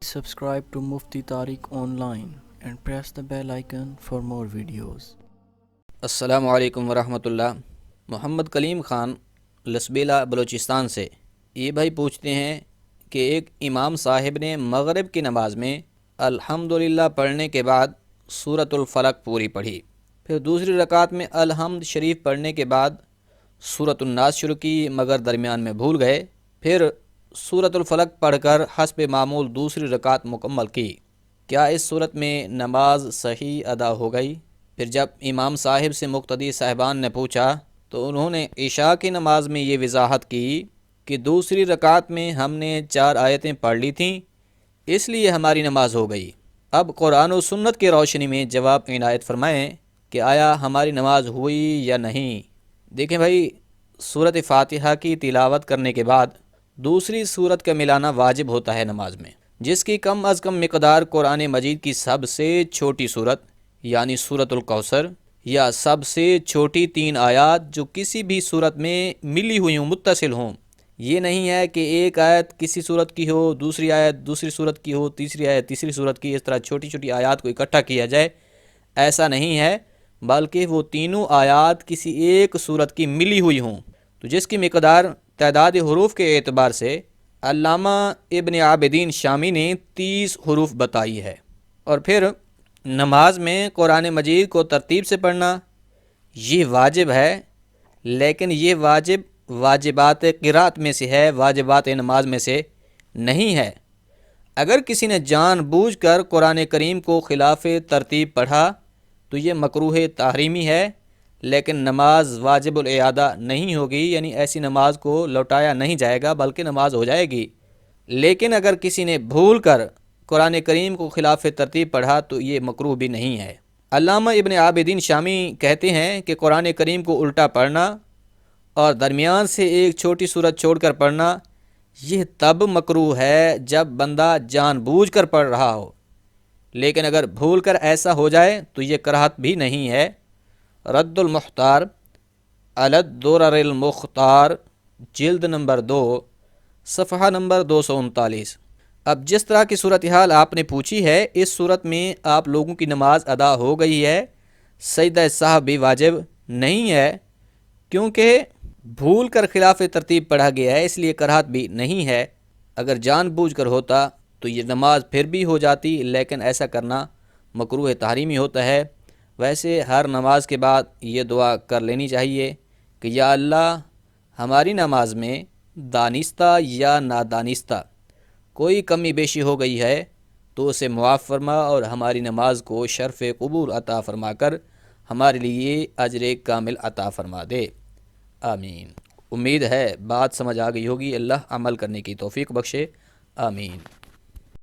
Subscribe to Mufti Tariq Online and press the bell icon for more videos. السلام علیکم ورحمۃ اللہ۔ محمد کلیم خان لسبیلا بلوچستان سے یہ بھائی پوچھتے ہیں کہ ایک امام صاحب نے مغرب کی نماز میں الحمدللہ پڑھنے کے بعد سورۃ الفلق پوری پڑھی، پھر دوسری رکعت میں الحمد شریف پڑھنے کے بعد سورۃ الناس شروع کی مگر درمیان میں بھول گئے، پھر سورۃ الفلق پڑھ کر حسب معمول دوسری رکعت مکمل کی، کیا اس صورت میں نماز صحیح ادا ہو گئی؟ پھر جب امام صاحب سے مقتدی صاحبان نے پوچھا تو انہوں نے عشاء کی نماز میں یہ وضاحت کی کہ دوسری رکعت میں ہم نے 4 آیتیں پڑھ لی تھیں، اس لیے ہماری نماز ہو گئی۔ اب قرآن و سنت کی روشنی میں جواب عنایت فرمائیں کہ آیا ہماری نماز ہوئی یا نہیں۔ دیکھیں بھائی، سورۃ فاتحہ کی تلاوت کرنے کے بعد دوسری سورت کا ملانا واجب ہوتا ہے نماز میں، جس کی کم از کم مقدار قرآن مجید کی سب سے چھوٹی سورت یعنی سورۃ الکوثر یا سب سے چھوٹی 3 آیات جو کسی بھی صورت میں ملی ہوئی ہوں، متصل ہوں۔ یہ نہیں ہے کہ ایک آیت کسی صورت کی ہو، دوسری آیت دوسری صورت کی ہو، تیسری آیت تیسری صورت کی، اس طرح چھوٹی چھوٹی آیات کو اکٹھا کیا جائے، ایسا نہیں ہے، بلکہ وہ تینوں آیات کسی ایک صورت کی ملی ہوئی ہوں، تو جس کی مقدار تعداد حروف کے اعتبار سے علامہ ابن عابدین شامی نے 30 حروف بتائی ہے۔ اور پھر نماز میں قرآن مجید کو ترتیب سے پڑھنا یہ واجب ہے، لیکن یہ واجب واجبات قرات میں سے ہے، واجبات نماز میں سے نہیں ہے۔ اگر کسی نے جان بوجھ کر قرآن کریم کو خلاف ترتیب پڑھا تو یہ مکروہ تحریمی ہے، لیکن نماز واجب الاعادہ نہیں ہوگی، یعنی ایسی نماز کو لوٹایا نہیں جائے گا بلکہ نماز ہو جائے گی۔ لیکن اگر کسی نے بھول کر قرآن کریم کو خلاف ترتیب پڑھا تو یہ مکروہ بھی نہیں ہے۔ علامہ ابن عابدین شامی کہتے ہیں کہ قرآن کریم کو الٹا پڑھنا اور درمیان سے ایک چھوٹی سورت چھوڑ کر پڑھنا یہ تب مکروہ ہے جب بندہ جان بوجھ کر پڑھ رہا ہو، لیکن اگر بھول کر ایسا ہو جائے تو یہ کراہت بھی نہیں ہے۔ رد المختار علی الدرر المختار جلد نمبر 2 صفحہ نمبر 239۔ اب جس طرح کی صورتحال آپ نے پوچھی ہے، اس صورت میں آپ لوگوں کی نماز ادا ہو گئی ہے، سجدہ سہو بھی واجب نہیں ہے، کیونکہ بھول کر خلاف ترتیب پڑھا گیا ہے، اس لیے کراہت بھی نہیں ہے۔ اگر جان بوجھ کر ہوتا تو یہ نماز پھر بھی ہو جاتی، لیکن ایسا کرنا مکروہ تحریمی ہوتا ہے۔ ویسے ہر نماز کے بعد یہ دعا کر لینی چاہیے کہ یا اللہ، ہماری نماز میں دانستہ یا نادانستہ کوئی کمی بیشی ہو گئی ہے تو اسے معاف فرما اور ہماری نماز کو شرف قبول عطا فرما کر ہمارے لیے اجر کامل عطا فرما دے، آمین۔ امید ہے بات سمجھ آ گئی ہوگی، اللہ عمل کرنے کی توفیق بخشے، آمین۔